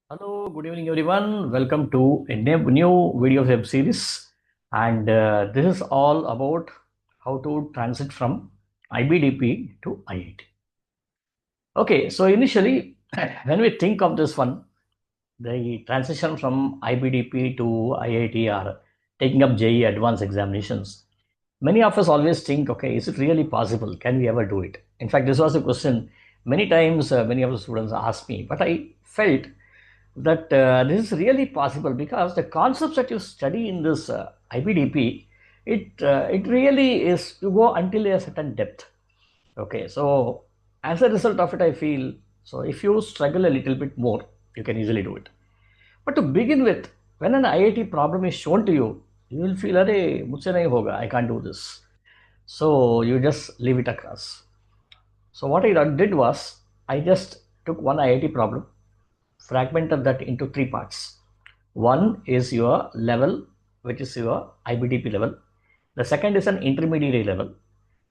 Hello, good evening everyone. Welcome to a new video web series. And this is all about how to transit from IBDP to IIT. Okay, so initially, when we think of this one, the transition from IBDP to IIT or taking up JEE advanced examinations, many of us always think, okay, is it really possible? Can we ever do it? In fact, this was a question many times many of the students asked me, but I felt that this is really possible because the concepts that you study in this IBDP, it really is you go until a certain depth. Okay, so as a result of it, I feel so if you struggle a little bit more, you can easily do it. But to begin with, when an IIT problem is shown to you, you will feel, "Arey, mujhse nahi hoga, I can't do this." So you just leave it across. So what I did was I just took one IIT problem, fragmented that into three parts. One is your level, which is your IBDP level. The second is an intermediate level.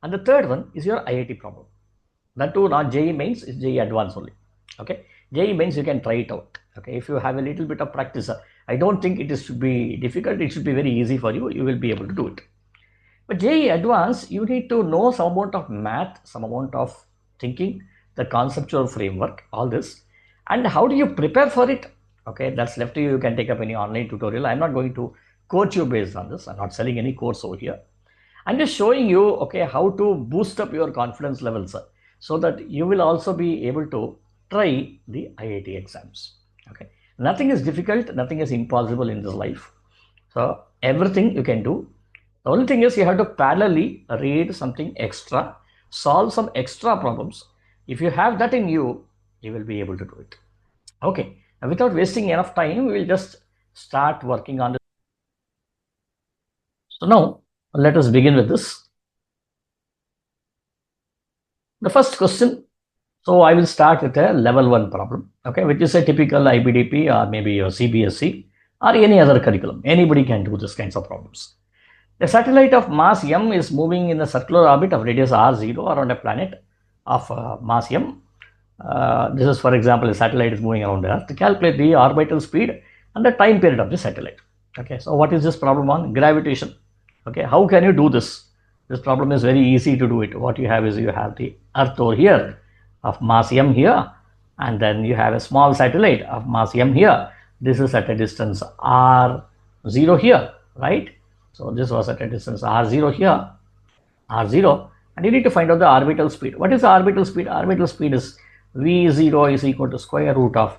And the third one is your IIT problem. That too, not JEE mains, is JEE advanced only. Okay. JEE mains, you can try it out. Okay. If you have a little bit of practice, I don't think it should be difficult. It should be very easy for you. You will be able to do it. But JEE advanced, you need to know some amount of math, some amount of thinking, the conceptual framework, all this. And how do you prepare for it? Okay, that's left to you. You can take up any online tutorial. I'm not going to coach you based on this. I'm not selling any course over here. I'm just showing you, okay, how to boost up your confidence levels so that you will also be able to try the IIT exams. Okay, nothing is difficult, nothing is impossible in this life. So everything you can do. The only thing is you have to parallelly read something extra, solve some extra problems. If you have that in you, you will be able to do it. Okay, and without wasting enough time, we will just start working on this. So now let us begin with this. The first question. So I will start with a level 1 problem, okay, which is a typical IBDP or maybe your CBSE or any other curriculum. Anybody can do this kinds of problems. A satellite of mass m is moving in a circular orbit of radius r0 around a planet of mass m. This is, for example, a satellite is moving around Earth. To calculate the orbital speed and the time period of the satellite. Okay, so what is this problem on? Gravitation. Okay, how can you do this? This problem is very easy to do it. What you have is you have the Earth over here of mass m here, and then you have a small satellite of mass m here. This is at a distance r0 here, right? So this was at a distance r0 here, r0, and you need to find out the orbital speed. What is the orbital speed? Orbital speed is v0 is equal to square root of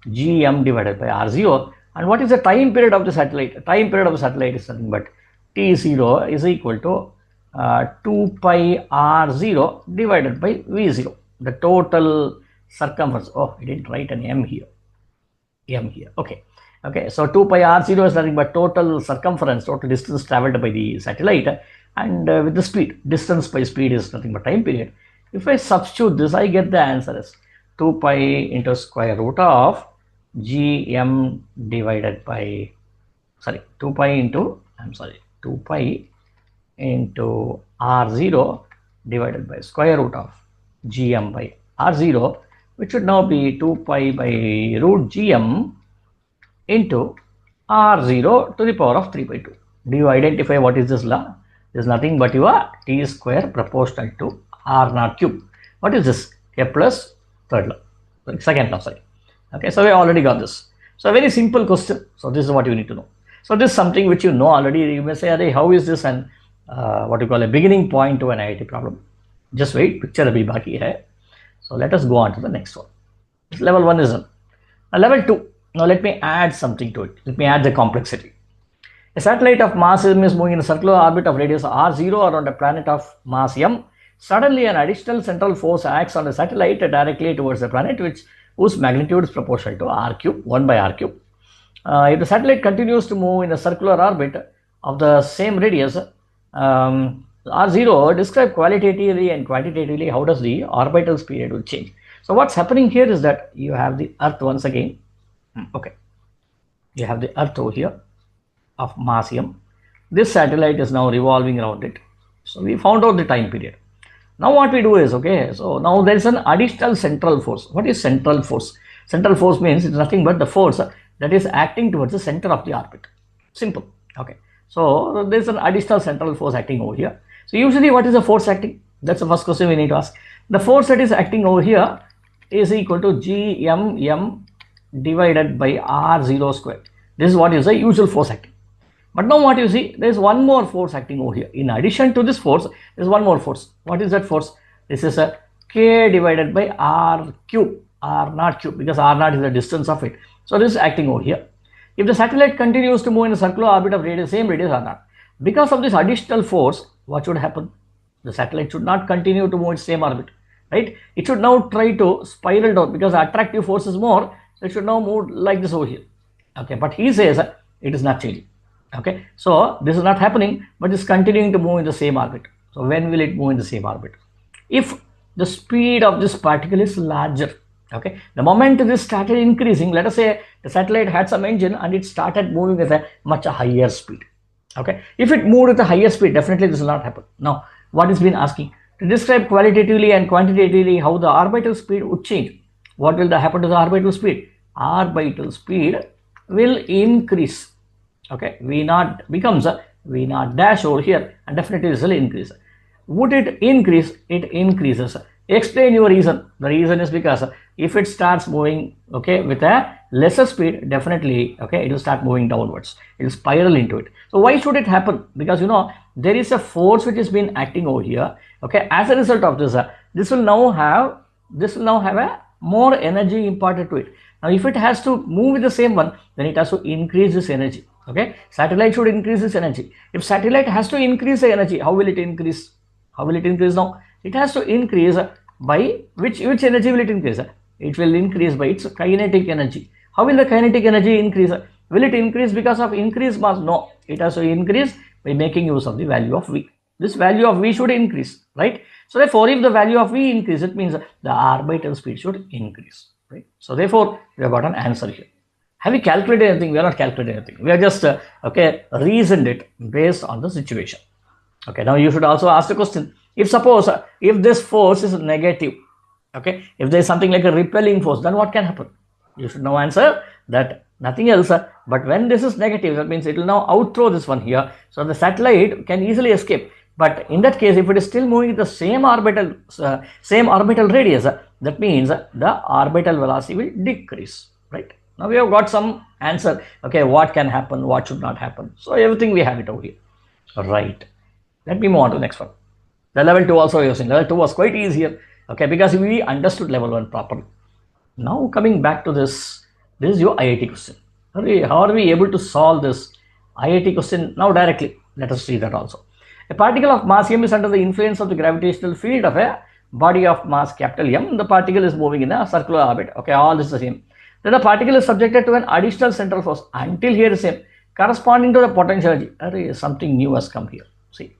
gm divided by r0. And what is the time period of the satellite? The time period of the satellite is nothing but t0 is equal to 2 pi r0 divided by v0. The total circumference. Oh, I didn't write an m here. Okay. Okay, so 2 pi r0 is nothing but total circumference, total distance traveled by the satellite, and with the speed, distance by speed is nothing but time period. If I substitute this, I get the answer as 2 pi into square root of gm divided by, 2 pi into, 2 pi into r0 divided by square root of gm by r0, which should now be 2 pi by root gm into r0 to the power of 3 by 2. Do you identify what is this law? This is nothing but your t square proportional to r naught cube. What is this? Kepler's third law. Second law, Okay, so we already got this. So a very simple question. So this is what you need to know. So this is something which you know already. You may say, "Arey, how is this?" And what you call a beginning point to an IIT problem. Just wait, picture abhi baki hai. So let us go on to the next one. This level 1 is done. Now level 2. Now let me add something to it. Let me add the complexity. A satellite of mass m is moving in a circular orbit of radius r0 around a planet of mass m. Suddenly an additional central force acts on the satellite directly towards the planet, whose magnitude is proportional to r cube, 1 by r cube. If the satellite continues to move in a circular orbit of the same radius, r0, describe qualitatively and quantitatively how does the orbital speed will change. So what's happening here is that you have the Earth once again. Okay, you have the Earth over here of mass m. This satellite is now revolving around it. So we found out the time period. Now what we do is, okay, so now there is an additional central force. What is central force? Central force means it's nothing but the force that is acting towards the center of the orbit. Simple. Okay. So there's an additional central force acting over here. So usually what is the force acting? That's the first question we need to ask. The force that is acting over here is equal to Gmm divided by R0 square. This is what is the usual force acting. But now what you see, there is one more force acting over here. In addition to this force, there is one more force. What is that force? This is a K divided by R cube, R naught cube, because R naught is the distance of it. So this is acting over here. If the satellite continues to move in a circular orbit of radius, same radius R naught, because of this additional force, what should happen? The satellite should not continue to move its same orbit, right? It should now try to spiral down because the attractive force is more. So it should now move like this over here. Okay, but he says it is not changing. Okay, so this is not happening, but it's continuing to move in the same orbit. So when will it move in the same orbit? If the speed of this particle is larger, okay, the moment this started increasing, let us say the satellite had some engine and it started moving with a much higher speed. Okay, if it moved with a higher speed, definitely this will not happen. Now, what is been asking? To describe qualitatively and quantitatively how the orbital speed would change. What will happen to the orbital speed? Orbital speed will increase. Okay, V0 becomes a V0 dash over here, and definitely this will increase. Would it increase? It increases. Explain your reason. The reason is because if it starts moving, okay, with a lesser speed, definitely, okay, it will start moving downwards. It will spiral into it. So why should it happen? Because you know there is a force which has been acting over here. Okay, as a result of this, this will now have a more energy imparted to it. Now, if it has to move with the same one, then it has to increase this energy. Okay, satellite should increase this energy. If satellite has to increase the energy, how will it increase? How will it increase now? It has to increase by which energy will it increase? It will increase by its kinetic energy. How will the kinetic energy increase? Will it increase because of increased mass? No, it has to increase by making use of the value of V. This value of V should increase, right? So therefore, if the value of V increases, it means the orbital speed should increase, right? So therefore, we have got an answer here. Have we calculated anything? We are not calculating anything. We are just, reasoned it based on the situation. Okay, now you should also ask the question, if suppose, if this force is negative, okay, if there is something like a repelling force, then what can happen? You should now answer that nothing else, but when this is negative, that means it will now outthrow this one here. So the satellite can easily escape. But in that case, if it is still moving the same orbital radius, that means the orbital velocity will decrease, right? Now we have got some answer. Okay, what can happen, what should not happen. So everything we have it over here. Right. Let me move on to the next one. The level 2 also using. Level 2 was quite easier. Okay, because we understood level 1 properly. Now coming back to this is your IIT question. How are we able to solve this IIT question now directly? Let us see that also. A particle of mass m is under the influence of the gravitational field of a body of mass capital M. The particle is moving in a circular orbit. Okay, all this is the same. Then the particle is subjected to an additional central force until here is same, corresponding to the potential energy. Something new has come here. See,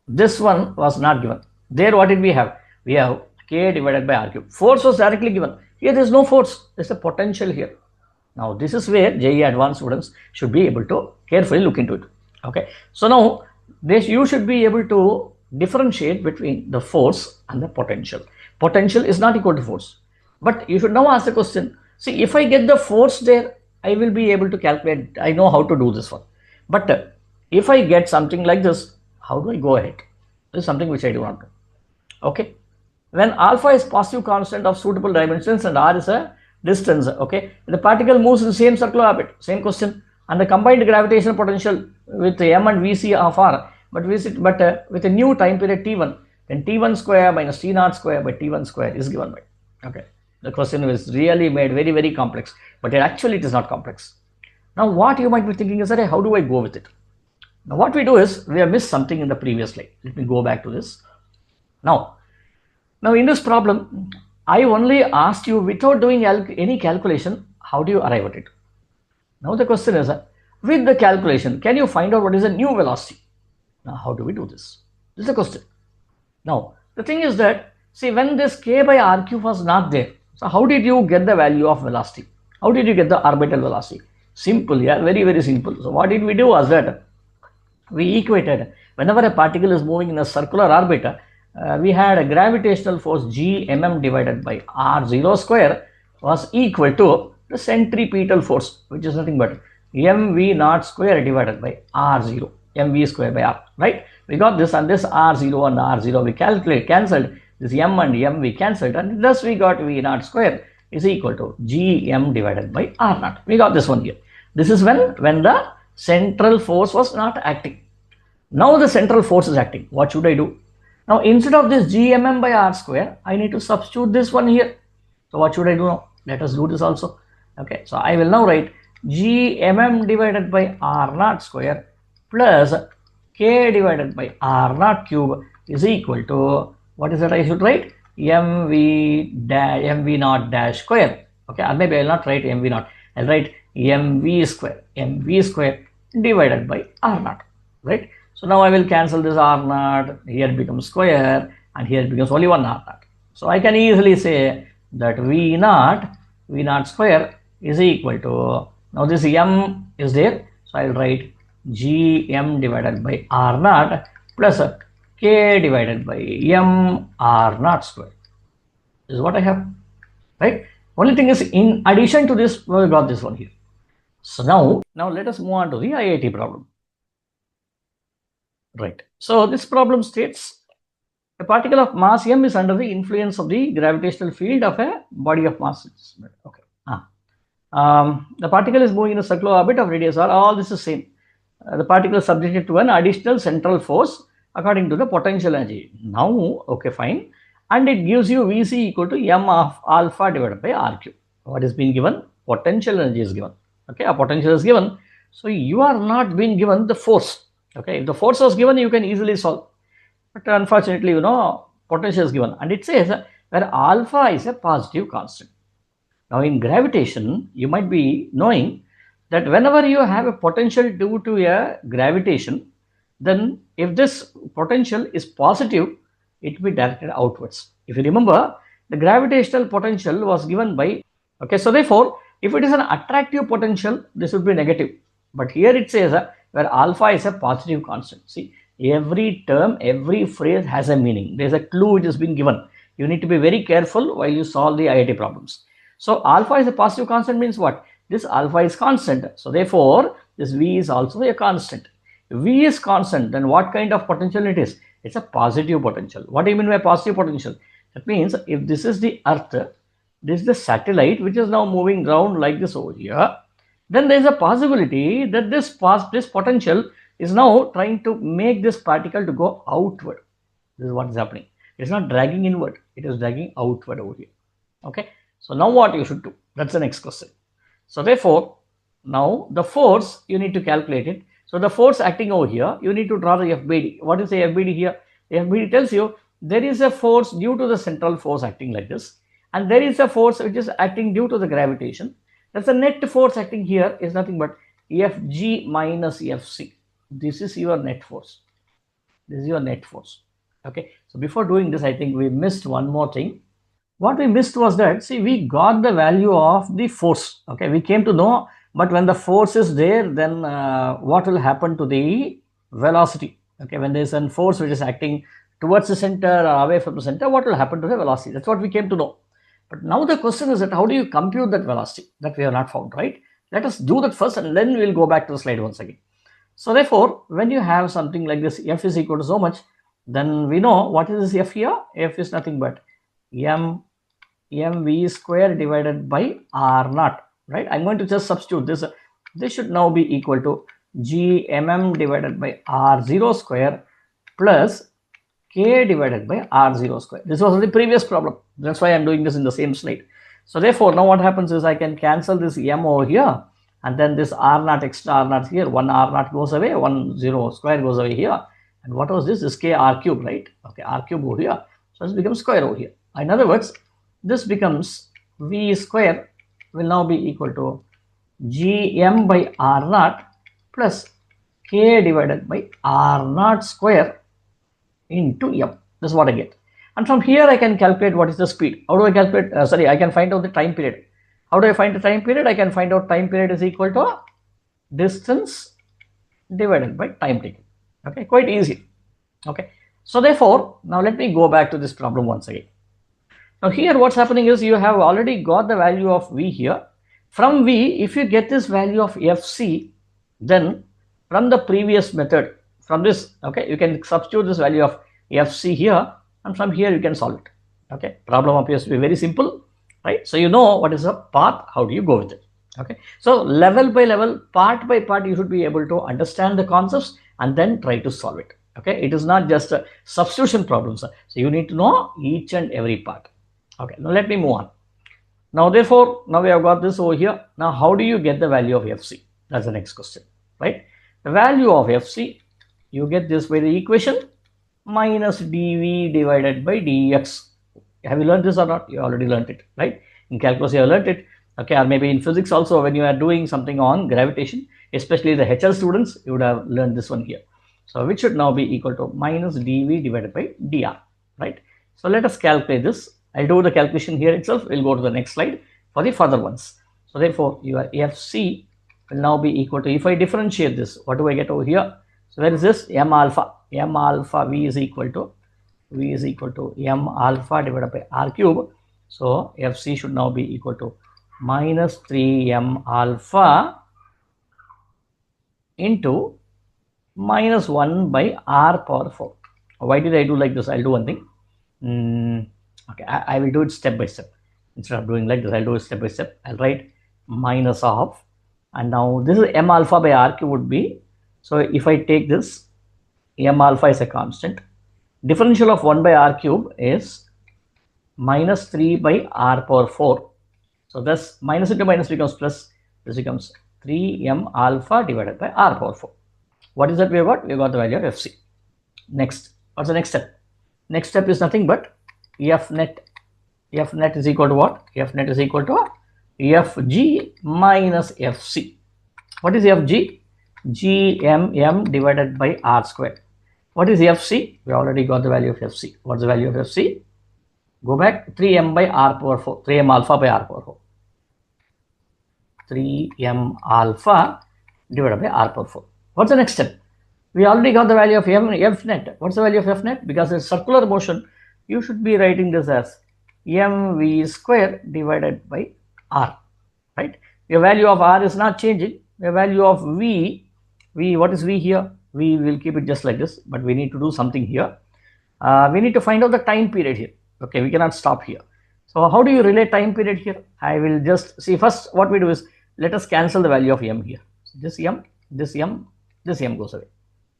this one was not given. There, what did we have? We have K divided by R cube. Force was directly given. Here there is no force. There is a potential here. Now this is where JEE advanced students should be able to carefully look into it. Okay. So now you should be able to differentiate between the force and the potential. Potential is not equal to force. But you should now ask the question. See, if I get the force there, I will be able to calculate. I know how to do this one. But if I get something like this, how do I go ahead? This is something which I do not know. Okay. When alpha is positive constant of suitable dimensions and r is a distance, okay, the particle moves in the same circular orbit. Same question. And the combined gravitational potential with m and vc of r, but with a new time period t1, then t1 square minus t0 square by t1 square is given by. Okay. The question was really made very, very complex, but actually it is not complex. Now what you might be thinking is that, hey, how do I go with it? Now what we do is, we have missed something in the previous slide. Let me go back to this. Now in this problem, I only asked you without doing any calculation, how do you arrive at it? Now the question is, with the calculation, can you find out what is the new velocity? Now how do we do this? This is the question. Now the thing is that, see, when this K by R cube was not there, so how did you get the value of velocity? How did you get the orbital velocity? Simple, yeah, very, very simple. So what did we do was that we equated, whenever a particle is moving in a circular orbit, we had a gravitational force G mm divided by R0 square was equal to the centripetal force, which is nothing but mv naught square divided by r0, mv square by r, right? We got this, and this r0 and r0 we cancelled, this m and m we cancelled, and thus we got v naught square is equal to gm divided by r naught. We got this one here. This is when the central force was not acting. Now the central force is acting. What should I do? Now instead of this gmm by r square, I need to substitute this one here. So what should I do now? Let us do this also. Okay, so I will now write gmm divided by r naught square plus k divided by r naught cube is equal to, what is that I should write? mv naught dash square. Okay, or maybe I will not write mv naught. I will write mv square divided by r naught, right? So now I will cancel this r naught. Here it becomes square, and here it becomes only one r naught. So I can easily say that v naught square is equal to, now this m is there, so I will write gm divided by r naught plus k divided by m r naught square. This is what I have, right? Only thing is, in addition to this, we got this one here. So now let us move on to the IIT problem. Right. So this problem states a particle of mass m is under the influence of the gravitational field of a body of mass. Okay. The particle is moving in a circular orbit of radius r. All this is same. The particle is subjected to an additional central force according to the potential energy. Now, okay, fine. And it gives you Vc equal to m of alpha divided by r cube. What is being given? Potential energy is given. Okay, a potential is given. So you are not being given the force. Okay, if the force was given, you can easily solve. But unfortunately, potential is given. And it says where alpha is a positive constant. Now in gravitation, you might be knowing that whenever you have a potential due to a gravitation, then if this potential is positive, it will be directed outwards. If you remember, the gravitational potential was given by, okay, so therefore, if it is an attractive potential, this would be negative. But here it says where alpha is a positive constant. See, every term, every phrase has a meaning. There is a clue which has been given. You need to be very careful while you solve the IIT problems. So alpha is a positive constant means what? This alpha is constant. So therefore, this V is also a constant. If V is constant, then what kind of potential it is? It's a positive potential. What do you mean by positive potential? That means if this is the Earth, this is the satellite which is now moving around like this over here, then there is a possibility that this potential is now trying to make this particle to go outward. This is what is happening. It's not dragging inward, it is dragging outward over here. Okay, so now what you should do? That's the next question. So therefore, now the force, you need to calculate it. So the force acting over here, you need to draw the FBD. What is the FBD here? The FBD tells you there is a force due to the central force acting like this, and there is a force which is acting due to the gravitation. That's the net force acting here is nothing but Fg minus Fc. This is your net force. This is your net force. Okay. So before doing this, I think we missed one more thing. What we missed was that, see, we got the value of the force. Okay. We came to know, but when the force is there, then what will happen to the velocity? Okay. When there is a force which is acting towards the center or away from the center, what will happen to the velocity? That's what we came to know. But now the question is that how do you compute that velocity? That we have not found, right? Let us do that first, and then we'll go back to the slide once again. So therefore, when you have something like this, F is equal to so much, then we know what is this F here? F is nothing but mv square divided by r naught, right? I'm going to just substitute this. This should now be equal to gmm divided by r0 square plus k divided by r0 square. This was the previous problem. That's why I'm doing this in the same slide. So therefore, now what happens is I can cancel this m over here, and then this r naught extra r naught here, one r naught goes away, 1 0 square goes away here. And what was this? This k r cube, right? Okay, r cube over here. So this becomes square over here. In other words, this becomes v square will now be equal to gm by r naught plus k divided by r naught square into m. This is what I get. And from here I can calculate what is the speed. How do I calculate? I can find out the time period. How do I find the time period? I can find out time period is equal to distance divided by time taken. Okay, quite easy. Okay, so therefore, now let me go back to this problem once again. Now here what's happening is you have already got the value of V here. From V, if you get this value of Fc, then from the previous method, from this, okay, you can substitute this value of Fc here, and from here you can solve it. Okay, problem appears to be very simple, right? So you know what is the path, how do you go with it? Okay, so level by level, part by part, you should be able to understand the concepts and then try to solve it. Okay, it is not just a substitution problems. So you need to know each and every part. Okay, now let me move on. Now therefore, now we have got this over here. Now how do you get the value of Fc? That's the next question, right? The value of Fc, you get this by the equation minus dV divided by dx. Have you learned this or not? You already learned it, right? In calculus you have learned it. Okay, or maybe in physics also, when you are doing something on gravitation, especially the HL students, you would have learned this one here. So which should now be equal to minus dV divided by dr, right? So let us calculate this. I'll do the calculation here itself. We'll go to the next slide for the further ones. So therefore, your Fc will now be equal to, if I differentiate this, what do I get over here? So where is this? M alpha. M alpha V is equal to M alpha divided by R cube. So Fc should now be equal to minus 3M alpha into minus 1 by R power 4. Why did I do like this? I'll do one thing. Okay, I will do it step by step. Instead of doing like this, I'll do it step by step. I'll write minus of, and now this is M alpha by R cube would be, so if I take this, M alpha is a constant. Differential of 1 by R cube is minus 3 by R power 4. So thus minus into minus becomes plus. This becomes 3M alpha divided by R power 4. What is that we have got? We have got the value of Fc. Next, what's the next step? Next step is nothing but F net. F net is equal to what? F net is equal to Fg minus Fc. What is Fg? Gmm divided by R square. What is Fc? We already got the value of Fc. What's the value of Fc? Go back, 3m by R power 4. 3m alpha by R power 4. 3m alpha divided by R power 4. What's the next step? We already got the value of F net. What's the value of F net? Because it's circular motion, you should be writing this as mv square divided by R, right? Your value of R is not changing. The value of V, what is V here? We will keep it just like this, but we need to do something here. We need to find out the time period here. Okay, we cannot stop here. So how do you relate time period here? I will just see first what we do is, let us cancel the value of M here. So this M, this M, this M goes away.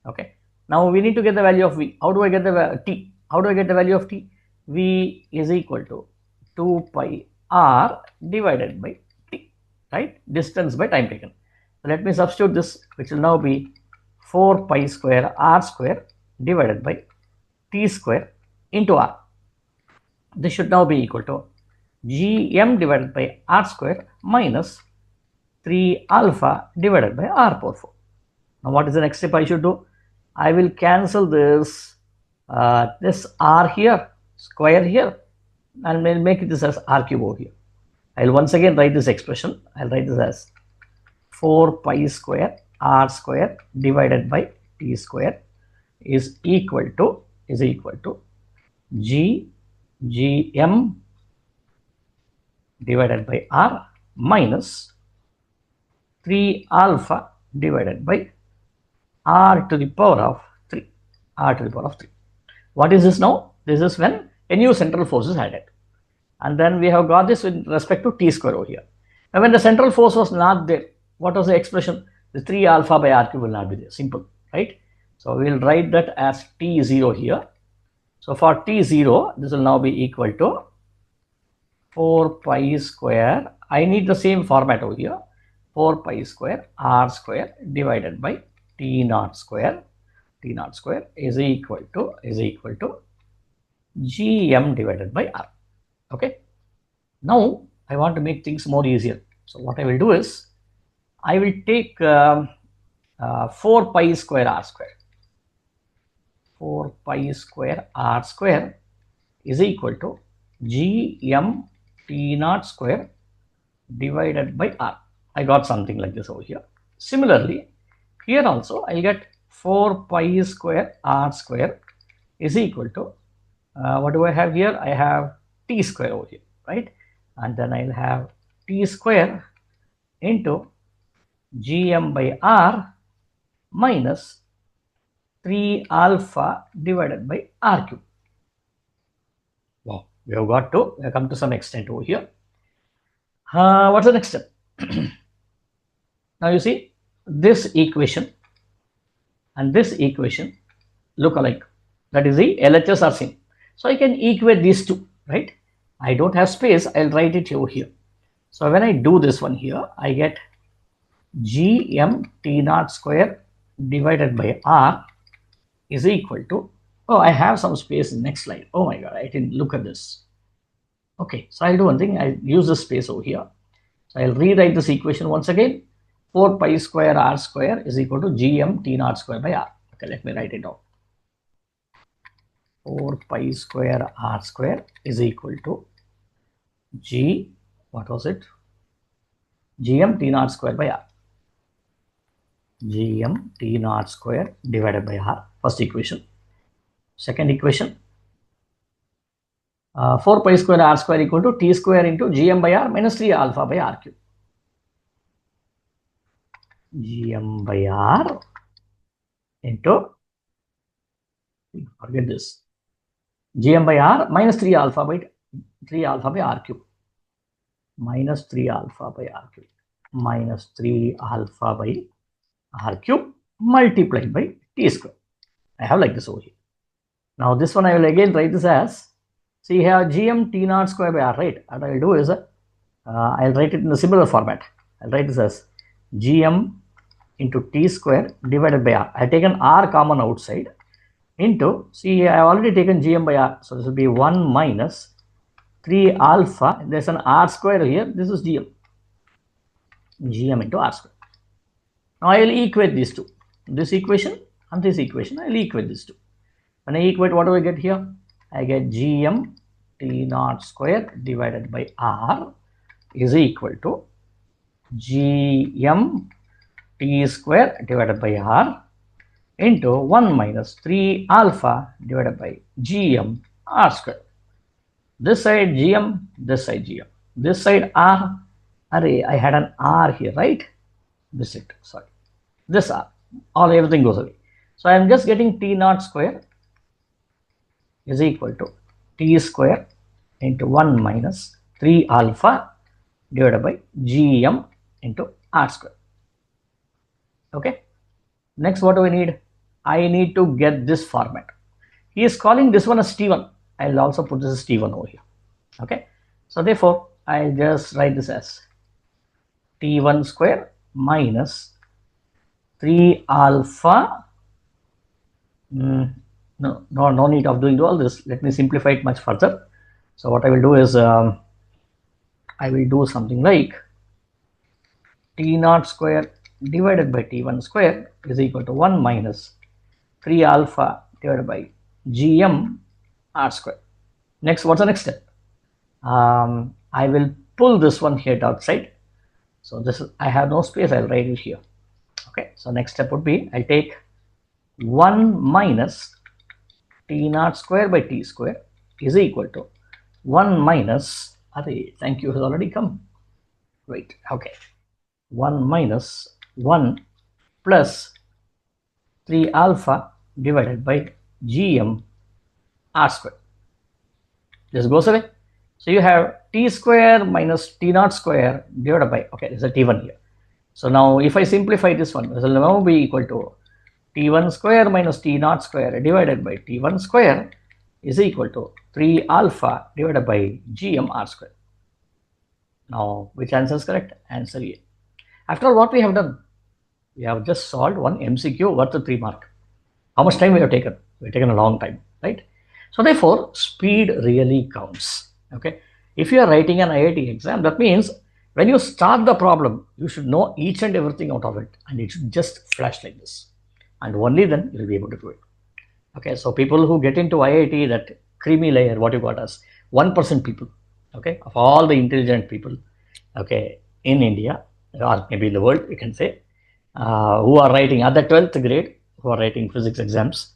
Okay, now we need to get the value of V. How do I get the T? How do I get the value of T? V is equal to 2 pi R divided by T, right? Distance by time taken. So let me substitute this, which will now be 4 pi square R square divided by T square into R. This should now be equal to Gm divided by R square minus 3 alpha divided by R power 4. Now what is the next step I should do? I will cancel this this R here, square here, and will make this as R cube over here. I will once again write this expression. I will write this as 4 pi square R square divided by T square is equal to Gm divided by R minus 3 alpha divided by R to the power of 3. R to the power of 3. What is this now? This is when a new central force is added. And then we have got this with respect to T square over here. Now when the central force was not there, what was the expression? The 3 alpha by R cube will not be there. Simple, right? So we will write that as T0 here. So for T0, this will now be equal to 4 pi square. I need the same format over here. 4 pi square R square divided by T naught square. T naught square is equal to Gm divided by R. Okay. Now I want to make things more easier. So what I will do is, I will take 4 pi square R square. 4 pi square R square is equal to Gm T naught square divided by R. I got something like this over here. Similarly, here also I get 4 pi square R square is equal to, what do I have here? I have t square over here, right? And then I'll have t square into gm by r minus 3 alpha divided by r cube. Wow, we have come to some extent over here. What's the next step? Now you see this equation and this equation look alike. That is the LHS are same. So I can equate these two, right? I don't have space, I'll write it over here. So when I do this one here, I get gm t naught square divided by r is equal to, oh, I have some space in next slide. Oh my god, I didn't look at this. Okay, so I'll do one thing, I'll use this space over here. So I'll rewrite this equation once again. 4 pi square r square is equal to gm t naught square by r. Okay, let me write it down. 4 pi square r square is equal to g, what was it? Gm t naught square by r. Gm t naught square divided by r, first equation. Second equation, 4 pi square r square equal to t square into gm by r minus 3 alpha by r cube. Gm by r into, forget this, gm by r minus 3 alpha by r cube, minus 3 alpha by r cube, minus 3 alpha by r cube multiplied by t square. I have like this over here. Now this one I will again write this as, see here gm t naught square by r, right? What I will do is I'll write it in a similar format. I'll write this as gm into t square divided by r. I have taken r common outside into, see I have already taken gm by r, so this will be 1 minus 3 alpha, there's an r square here, this is gm into r square. Now I will equate these two, this equation and this equation, I will equate these two. When I equate, what do I get here? I get gm t naught square divided by r is equal to gm t square divided by r into 1 minus 3 alpha divided by gm r square. This side gm, this side gm, this side r. Array, I had an r here, right? This it, sorry, this r, all everything goes away. So I am just getting t naught square is equal to t square into 1 minus 3 alpha divided by gm into r square. Okay, next what do I need? I need to get this format. He is calling this one as t1. I'll also put this as t1 over here. Okay, so therefore I'll just write this as t1 square minus 3 alpha. No need of doing all this. Let me simplify it much further. So what I will do is I will do something like t naught square divided by t1 square is equal to 1 minus 3 alpha divided by gm r square. Next, what's the next step? I will pull this one here outside. So this is, I have no space, I'll write it here. Okay, so next step would be, I'll take 1 minus t naught square by t square is equal to 1 minus, thank you has already come. Wait, okay. 1 minus 1 plus 3 alpha divided by gm r square. This goes away. So you have t square minus t naught square divided by, okay, there's a t1 here. So now if I simplify this one, this will now be equal to t1 square minus t naught square divided by t1 square is equal to 3 alpha divided by gm r square. Now which answer is correct? Answer A. After all, what we have done? We have just solved one MCQ worth a 3 mark. How much time we have taken? We have taken a long time, right? So therefore, speed really counts. Okay. If you are writing an IIT exam, that means when you start the problem, you should know each and everything out of it, and it should just flash like this. And only then you will be able to do it. Okay. So people who get into IIT, that creamy layer, what you got as 1% people, okay, of all the intelligent people, okay, in India, or maybe in the world, you can say, who are writing at the 12th grade, who are writing physics exams,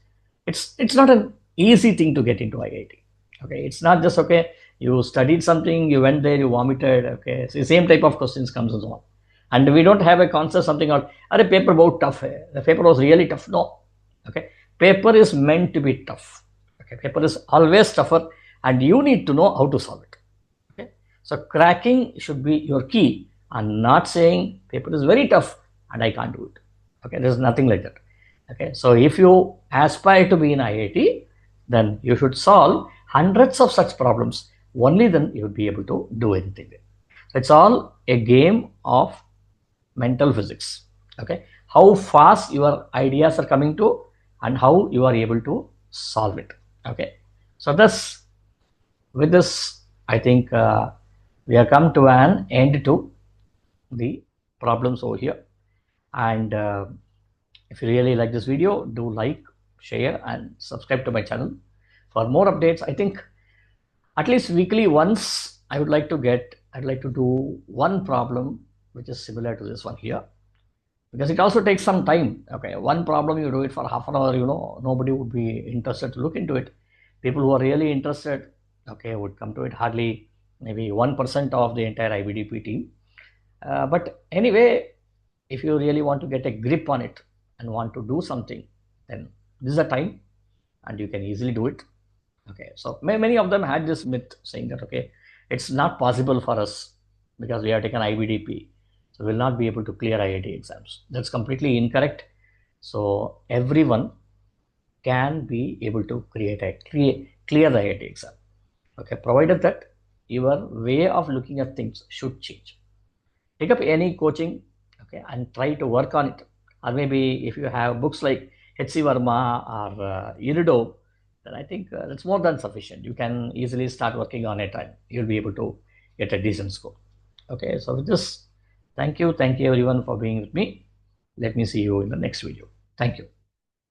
it's not an easy thing to get into IIT. Okay, it's not just, okay, You studied something, you went there, you vomited. Okay, so the same type of questions comes as well. And we don't have a concept something or a paper about tough. The paper was really tough. No. Okay, paper is meant to be tough. Okay, paper is always tougher, and you need to know how to solve it. Okay, so cracking should be your key, and not saying paper is very tough and I can't do it. Okay, there's nothing like that. Okay, so if you aspire to be in IIT, then you should solve hundreds of such problems. Only then you would be able to do anything. So it's all a game of mental physics. Okay, how fast your ideas are coming to and how you are able to solve it. Okay, so this with this, I think we have come to an end to the problems over here. And if you really like this video, do like, share, and subscribe to my channel for more updates. I think at least weekly once I'd like to do one problem which is similar to this one here, because it also takes some time. Okay, one problem you do it for half an hour, nobody would be interested to look into it. People who are really interested, okay, would come to it. Hardly maybe 1% of the entire IBDP team. But anyway, if you really want to get a grip on it and want to do something, then this is a time and you can easily do it. Okay, so many of them had this myth saying that, okay, it's not possible for us because we have taken IBDP, so we'll not be able to clear IIT exams. That's completely incorrect. So everyone can be able to clear the IIT exam. Okay, provided that your way of looking at things should change. Pick up any coaching, okay, and try to work on it. Or maybe if you have books like H.C. Verma or Irido, then I think that's more than sufficient. You can easily start working on it and you'll be able to get a decent score. Okay, so with this, thank you everyone for being with me. Let me see you in the next video. Thank you.